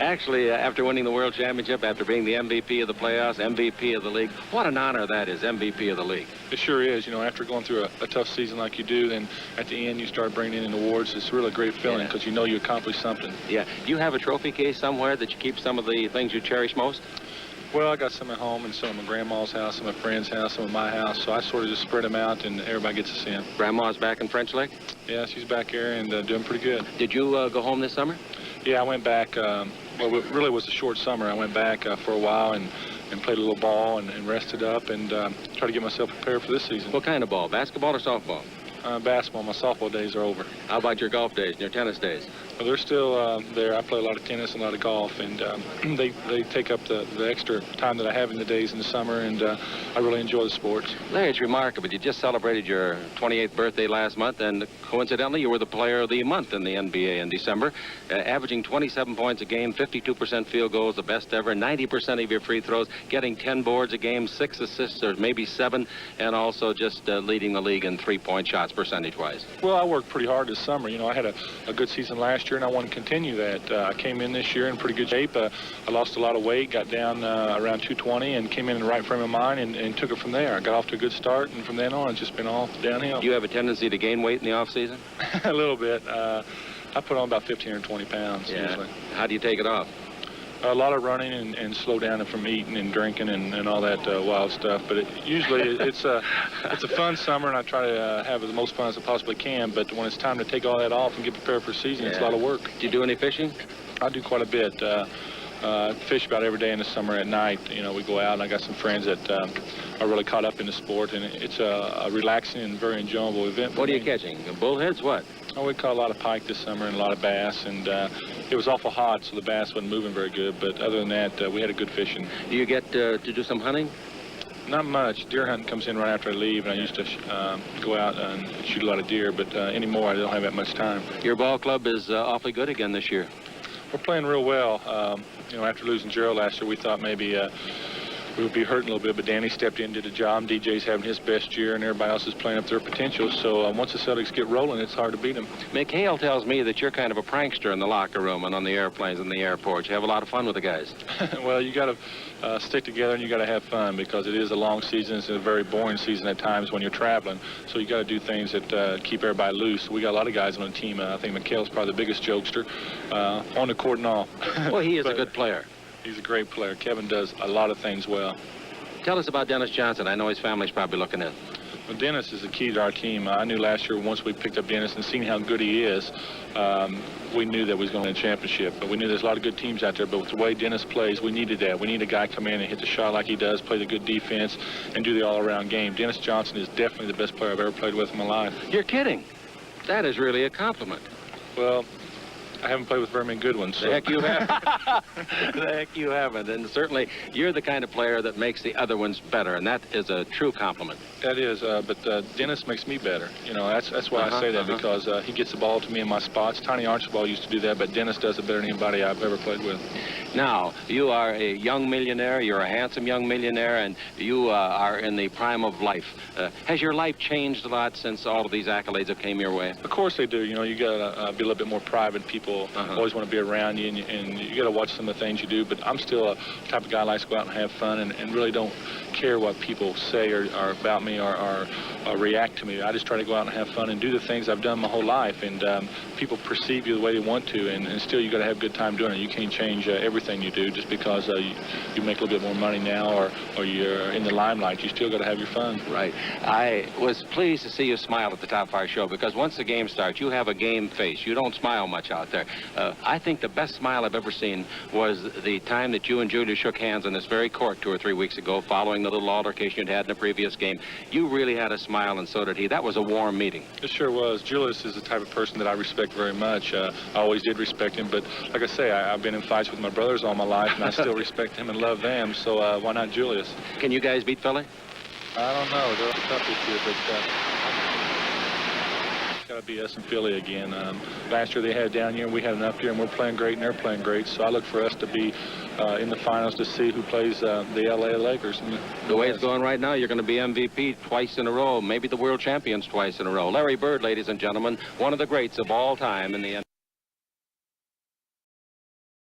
Actually, after winning the World Championship, after being the MVP of the playoffs, MVP of the league, what an honor that is, MVP of the league. It sure is. You know, after going through a tough season like you do, then at the end you start bringing in awards. It's really a great feeling because you know you accomplished something. Yeah. Do you have a trophy case somewhere that you keep some of the things you cherish most? Well, I got some at home and some at my grandma's house, some at my friend's house, some at my house. So I sort of just spread them out and everybody gets to see them. Grandma's back in French Lake? Yeah, she's back here and doing pretty good. Did you go home this summer? Yeah, I went back. Well, it really was a short summer. I went back for a while and played a little ball and rested up and tried to get myself prepared for this season. What kind of ball, basketball or softball? Basketball. My softball days are over. How about your golf days and your tennis days? Well, they're still there. I play a lot of tennis and a lot of golf, and they take up the extra time that I have in the days in the summer, and I really enjoy the sports. Larry, it's remarkable. You just celebrated your 28th birthday last month, and coincidentally, you were the player of the month in the NBA in December, averaging 27 points a game, 52% field goals, the best ever, 90% of your free throws, getting 10 boards a game, 6 assists, or maybe 7, and also just leading the league in three-point shots percentage-wise. Well, I worked pretty hard this summer. You know, I had a good season last year, and I want to continue that. I came in this year in pretty good shape. I lost a lot of weight, got down around 220, and came in the right frame of mind and took it from there. I got off to a good start, and from then on, it's just been all downhill. Do you have a tendency to gain weight in the off-season? A little bit. I put on about 15 or 20 pounds usually. How do you take it off? A lot of running and slow down from eating and drinking and all that wild stuff. But usually it's a fun summer, and I try to have the most fun as I possibly can. But when it's time to take all that off and get prepared for the season, it's a lot of work. Do you do any fishing? I do quite a bit. I fish about every day in the summer at night. You know, we go out, and I got some friends that are really caught up in the sport, and it's a relaxing and very enjoyable event. What are you catching? Bullheads? What? Oh, we caught a lot of pike this summer and a lot of bass, and it was awful hot, so the bass wasn't moving very good. But other than that, we had a good fishing. Do you get to do some hunting? Not much. Deer hunting comes in right after I leave, and I used to go out and shoot a lot of deer, but anymore I don't have that much time. Your ball club is awfully good again this year. We're playing real well. You know, after losing Gerald last year, we thought maybe we would be hurting a little bit, but Danny stepped in, did a job. DJ's having his best year, and everybody else is playing up their potential. So once the Celtics get rolling, it's hard to beat them. McHale tells me that you're kind of a prankster in the locker room and on the airplanes and the airports. You have a lot of fun with the guys. Well, you got to stick together, and you got to have fun, because it is a long season. It's a very boring season at times when you're traveling. So you got to do things that keep everybody loose. We got a lot of guys on the team. I think McHale's probably the biggest jokester on the court and all. Well, he is a good player. He's a great player. Kevin does a lot of things well. Tell us about Dennis Johnson. I know his family's probably looking in. Well, Dennis is the key to our team. I knew last year once we picked up Dennis and seen how good he is, we knew that we was going to win a championship. But we knew there's a lot of good teams out there. But with the way Dennis plays, we needed that. We need a guy come in and hit the shot like he does, play the good defense, and do the all-around game. Dennis Johnson is definitely the best player I've ever played with in my life. You're kidding. That is really a compliment. Well, I haven't played with very many good ones. So. The heck you haven't. The heck you haven't. And certainly, you're the kind of player that makes the other ones better, and that is a true compliment. That is, but Dennis makes me better. You know, that's why I say that, because he gets the ball to me in my spots. Tiny Archibald used to do that, but Dennis does it better than anybody I've ever played with. Now, you are a young millionaire. You're a handsome young millionaire, and you are in the prime of life. Has your life changed a lot since all of these accolades have came your way? Of course they do. You know, you got to be a little bit more private. People always want to be around you, and you got to watch some of the things you do. But I'm still a type of guy who likes to go out and have fun, and really don't care what people say or about me or react to me. I just try to go out and have fun and do the things I've done my whole life. And people perceive you the way they want to, and still you got to have a good time doing it. You can't change everything you do just because you make a little bit more money now or you're in the limelight. You still got to have your fun. Right. I was pleased to see you smile at the top of our show, because once the game starts, you have a game face. You don't smile much out there. I think the best smile I've ever seen was the time that you and Julius shook hands on this very court 2 or 3 weeks ago, following the little altercation you'd had in the previous game. You really had a smile, and so did he. That was a warm meeting. It sure was. Julius is the type of person that I respect very much. I always did respect him, but like I say, I've been in fights with my brothers all my life, and I still respect him and love them, so why not Julius? Can you guys beat Philly? I don't know. They're tough this year, but it's got to be us and Philly again. Last year they had a down year, and we had an up year, and we're playing great, and they're playing great. So I look for us to be in the finals to see who plays the LA Lakers. The way it's going right now, you're going to be MVP twice in a row, maybe the world champions twice in a row. Larry Bird, ladies and gentlemen, one of the greats of all time in the